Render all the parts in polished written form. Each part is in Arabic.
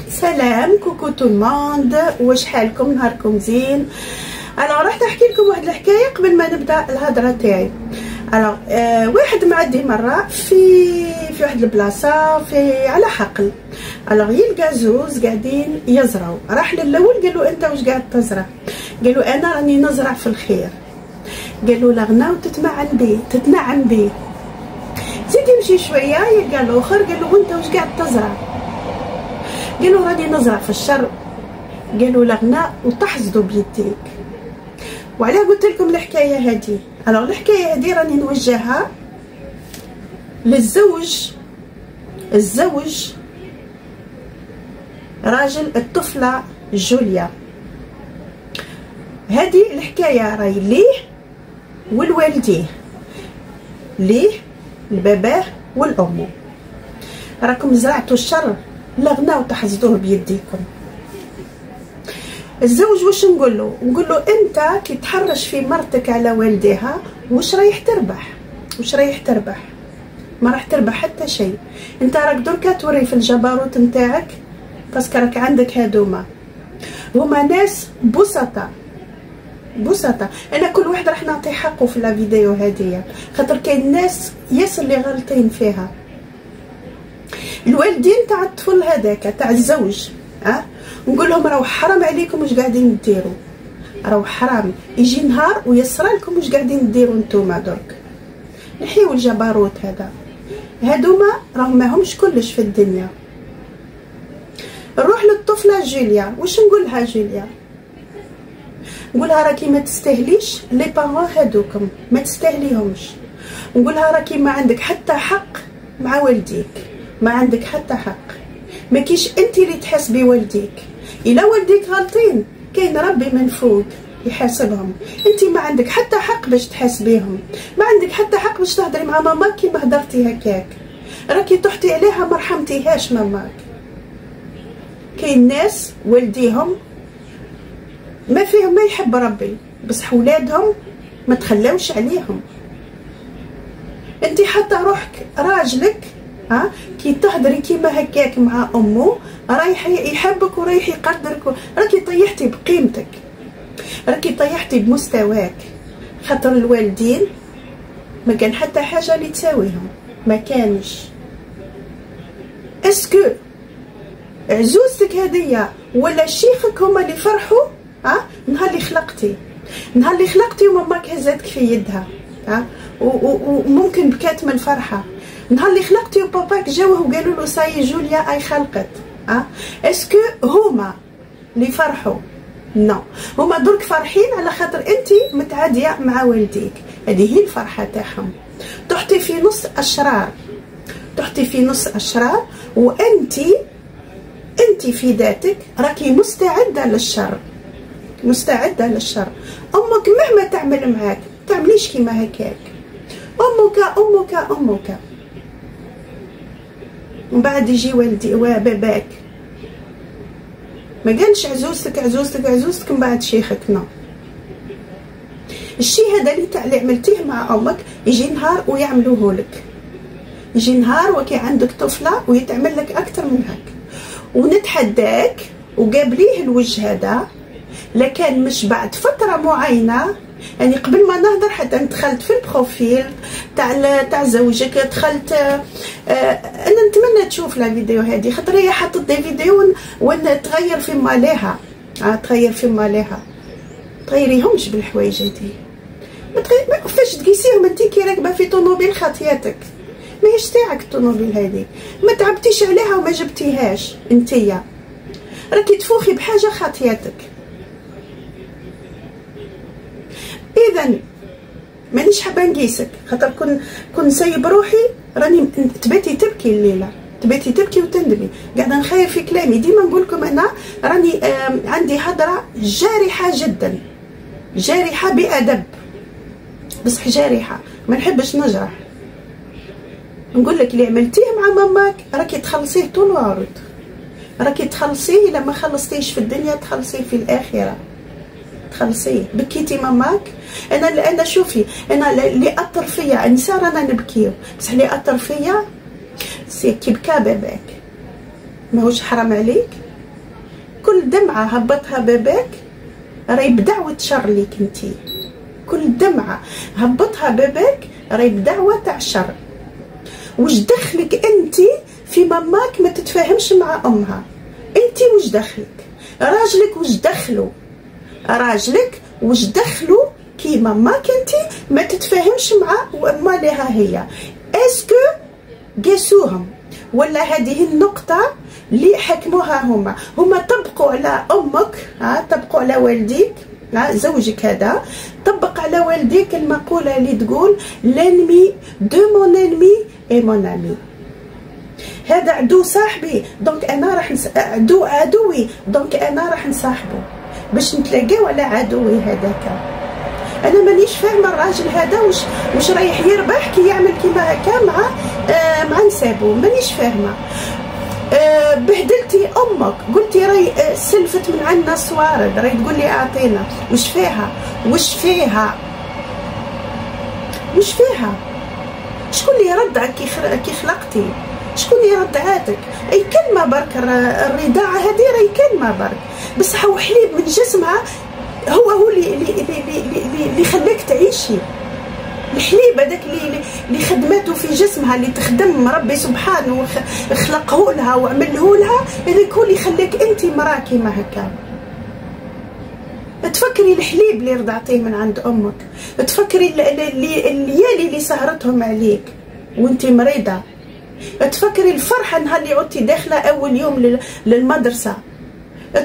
سلام كوكو تو الموند، واش حالكم؟ نهاركم زين. انا راح نحكي لكم واحد الحكايه قبل ما نبدا الهضره تاعي. واحد معدي مره في واحد البلاصه على حقل. يلقى زوز قاعدين يزرعوا. راح للاول قال له انت واش قاعد تزرع؟ قال له انا راني نزرع في الخير. قال له لغنا وتتنعم بيه. زيد يمشي شويه يلقى الاخر قال له وانت واش قاعد تزرع؟ قال له راني نزرع في الشر. قال له لغنا وتحصدوا بيديك. وعلاه قلت لكم الحكايه هذه؟ الحكايه هذه راني نوجهها للزوج، الزوج راجل الطفله جوليا. هذه الحكايه راهي ليه والوالديه، ليه لباباه والامه. راكم زرعتوا الشر لغنا وتحصدوه بيديكم. الزوج واش نقول له انت كي تحرش في مرتك على والديها واش رايح تربح؟ ما راح تربح حتى شيء. انت راك دركا توري في الجبروت نتاعك، باسكو راك عندك هما ناس بسطة. انا كل واحد راح نعطي حقه في الفيديو هذه، خاطر كاين ناس ياسر اللي غلطين فيها. الوالدين تاع الطفل هذاك تاع الزوج نقول لهم راهو حرام عليكم واش قاعدين ديروا، راهو حرام. يجي نهار ويصرى لكم واش قاعدين ديروا نتوما درك. نحيو الجبروت هادوما راهم ماهمش كلش في الدنيا. نروح للطفله جوليا. واش نقول لها جوليا؟ نقولها راكي ما تستاهليش لي بارون هادوكم، ما تستاهليهمش. نقولها راكي ما عندك حتى حق مع والديك، ما عندك حتى حق. ما كيش انت اللي تحاسبي والديك. الا والديك غلطين كاين ربي من فوق يحاسبهم. انت ما عندك حتى حق باش تحاسبيهم، ما عندك حتى حق باش تهضري مع ماماك كيما هضرتي هكاك. راكي تحتي عليها ما رحمتيهاش ماماك. كاين ناس والديهم ما فيهم ما يحب ربي، بصح ولادهم ما تخلاوش عليهم. انت حتى روحك راجلك كي تهضري كيما هكاك مع امه رايح يحبك ورايح يقدرك، راكي طيحتي بقيمتك، راكي طيحتي بمستواك. خاطر الوالدين ما كان حتى حاجه اللي تساويهم، ما كانش. اسكو عزوزتك هديه ولا شيخك هما اللي فرحوا نهار اللي خلقتي وماماك هزتك في يدها وممكن بكات من الفرحه؟ نهار اللي خلقتي وباباك جاوه وقالوا له ساي جوليا اي خلقت، اسكو هما اللي فرحوا؟ نو، هما درك فرحين على خاطر انت متعاديه مع والديك. هذه هي الفرحه تاعهم. تحطي في نص اشرار، وانت في ذاتك راكي مستعده للشر. امك مهما تعمل معاك تعمليش كيما هكاك. امك ومن بعد يجي والدي وباباك. ما قالش عزوزتك من بعد شيخك. نو، الشيء هذا اللي عملتيه مع امك يجي نهار ويعملوه لك. يجي نهار وكي عندك طفله ويتعمل لك اكثر من هك. ونتحداك وقابليه الوجه هذا، لكن مش بعد فتره معينه. يعني قبل ما نهضر حتى دخلت في البروفيل تاع زوجك، دخلت انا نتمنى تشوف لا فيديو هذه، خاطر هي حطت دي فيديو وان تغير في مالها. تغيريهمش بالحوايج هذه. فاش تقيسيهم انت كي راكبه في طوموبيل خاطياتك، ماهيش تاعك الطوموبيل هذه، ما تعبتيش عليها وما جبتيهاش انتيا، راكي تفوخي بحاجه خاطياتك. اذا مانيش حابه نقيسك، خاطر كون سايب روحي راني تباتي تبكي الليله، تباتي تبكي وتندمي. قاعده نخير في كلامي. ديما نقول لكم انا راني عندي هضره جارحه جدا، جارحه بادب، بصح جارحه، ما نحبش نجرح. نقول لك اللي عملتيه مع ماماك راكي تخلصيه طول العمر، راكي تخلصيه. الا ما خلصتيش في الدنيا تخلصيه في الاخره، تخلصيه. بكيتي ماماك. انا شوفي، انا اللي اثر فيا انسان انا نبكيو، بصح اللي اثر فيا سي كي بكى باباك. ماهوش حرام عليك؟ كل دمعه هبطها باباك راهي بدعوه شر ليك انتي، كل دمعه هبطها باباك راهي بدعوه تاع شر. واش دخلك انتي في ماماك ما تتفاهمش مع امها؟ انتي واش دخلك؟ راجلك واش دخلو؟ راجلك واش دخلو كي ماماك انتي ما تتفاهمش مع مالها هي؟ اسكو قاسوهم ولا هذه النقطه اللي حكموها هما طبقوا على امك، طبقوا على والديك، زوجك هذا طبق على والديك المقوله اللي تقول لانمي دو مون انمي اي مون امي. هذا عدو صاحبي دونك انا راح عدوي دونك انا راح نصاحبه باش نتلاقاو على عدوي هذاك. انا مانيش فاهمه الراجل هذا واش رايح يربح كي يعمل كيما هكا مع نسابو، مانيش فاهمه. بهدلتي امك، قلتي راهي سلفت من عندنا صوارد، راهي تقول لي اعطينا. واش فيها؟ واش فيها؟ واش فيها؟ شكون اللي يرضعك كي خلقتي؟ شكون اللي يرضعاتك؟ اي كلمه برك، الرضاعه هذه راهي كلمه برك، بصح هو حليب من جسمها، هو اللي خلاك تعيشي. الحليب هذاك اللي خدمته في جسمها، اللي تخدم ربي سبحانه خلقه لها وعمله لها، هذاك هو اللي خلاك انت مراه كيما هكا. تفكري الحليب اللي رضعتيه من عند امك، تفكري الليالي اللي سهرتهم عليك وانت مريضه، تفكري الفرحه نهار اللي عدتي داخله اول يوم للمدرسه،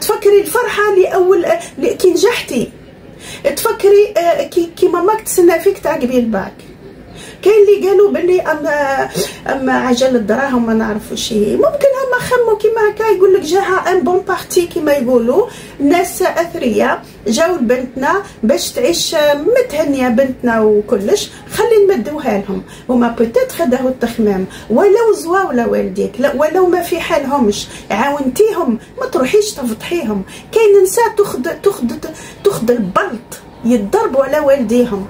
تفكري الفرحه اللي كي نجحتي، تفكري كي ماماك تسنى فيك تعقبي الباك. كاين اللي قالوا بلي اما عجل الدراهم ما نعرفوش هي، ممكن هما خمو كيما هكا، يقول لك جاها ان بون بارتي كيما يقولوا، ناس اثرياء جاو لبنتنا باش تعيش متهنيه بنتنا وكلش، خلي نمدوها لهم. هما بوتيت خداو التخمام، ولو زواوله والديك، ولو ما في حالهمش عاونتيهم، ما تروحيش تفضحيهم. كاين نساء تاخذ البلط يتضربوا على والديهم،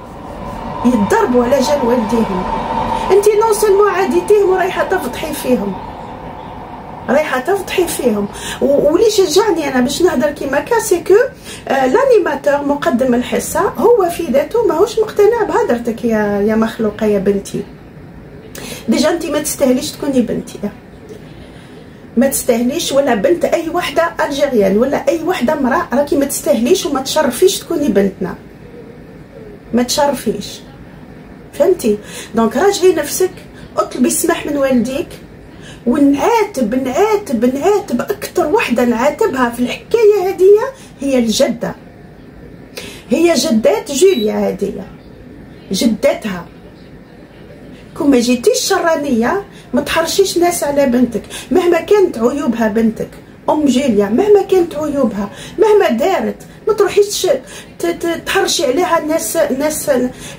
يتضربوا على جال والديهم. انت نون سولمون عاديتيهم ورايحه تفضحي فيهم، رايحه تفضحي فيهم. واللي شجعني انا باش نهضر كيما كا سي كو لانيماتور مقدم الحصه هو في ذاته ماهوش مقتنع بهدرتك يا مخلوقه يا بنتي. ديجا انت ما تستاهليش تكوني بنتي، ما تستاهليش، ولا بنت اي وحده الجيريان ولا اي وحده امراه، راكي ما تستاهليش وما تشرفيش تكوني بنتنا، ما تشرفيش، فهمتي؟ دونك راجعي نفسك، اطلبي السماح من والديك. ونعاتب نعاتب نعاتب، اكثر وحده نعاتبها في الحكايه هذه هي الجده، هي جدات جوليا، هذه جدتها. كون ما جيتيش شرانيه ما تحرشيش ناس على بنتك، مهما كانت عيوبها بنتك ام جوليا، مهما كانت عيوبها، مهما دارت، ما تروحيش تحرشي عليها.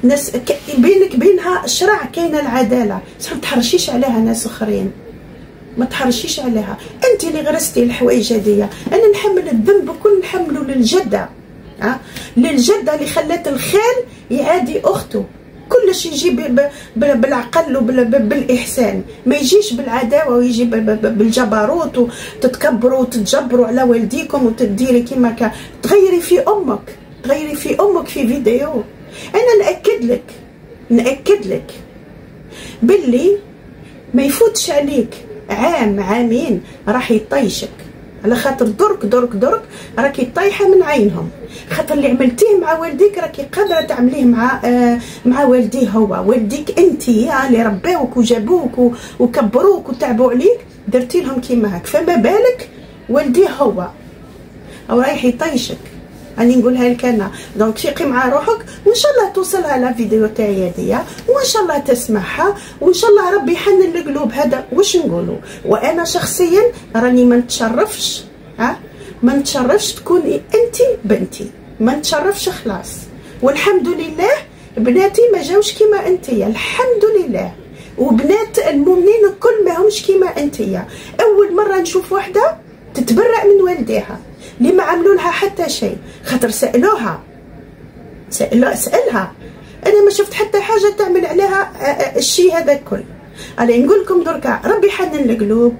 ناس بينك بينها شرع، كاينه العداله، بصح ما تحرشيش عليها ناس اخرين، ما تحرشيش عليها. انت اللي غرستي الحوايج هذيا، انا نحمل الذنب كل نحمله للجده، للجده اللي خلات الخال يعادي اخته. كلش يجي بالعقل وبالاحسان، ما يجيش بالعداوه ويجي بالجبروت وتتكبروا وتتجبروا على والديكم وتديري كيما تغيري في امك، تغيري في امك في فيديو. انا ناكد لك باللي ما يفوتش عليك عام عامين راح يطيشك، على خاطر درك راكي طايحه من عينهم. خاطر اللي عملتيه مع والديك راكي قادره تعمليه مع والديه هو، والديك انت اللي رباوك وجابوك وكبروك وتعبوا عليك، درتي لهم كيما هاك، فما بالك والديه هو او رايح يطيشك. راني نقولها لك انا. دونك ثقي مع روحك، وان شاء الله توصلها لا فيديو تاعي هذيا، وان شاء الله تسمعها، وان شاء الله ربي يحنن القلوب. هذا واش نقولوا. وانا شخصيا راني ما نتشرفش، ما نتشرفش تكوني انت بنتي، ما نتشرفش خلاص. والحمد لله بناتي ما جاوش كيما انتيا، الحمد لله. وبنات المؤمنين الكل ما همش كيما انتيا. اول مره نشوف وحده تتبرأ من والديها اللي ما عملوا لها حتى شيء، خاطر سالوها، سالها. انا ما شفت حتى حاجه تعمل عليها الشيء هذا الكل. انا نقول لكم دركا ربي يحنن القلوب.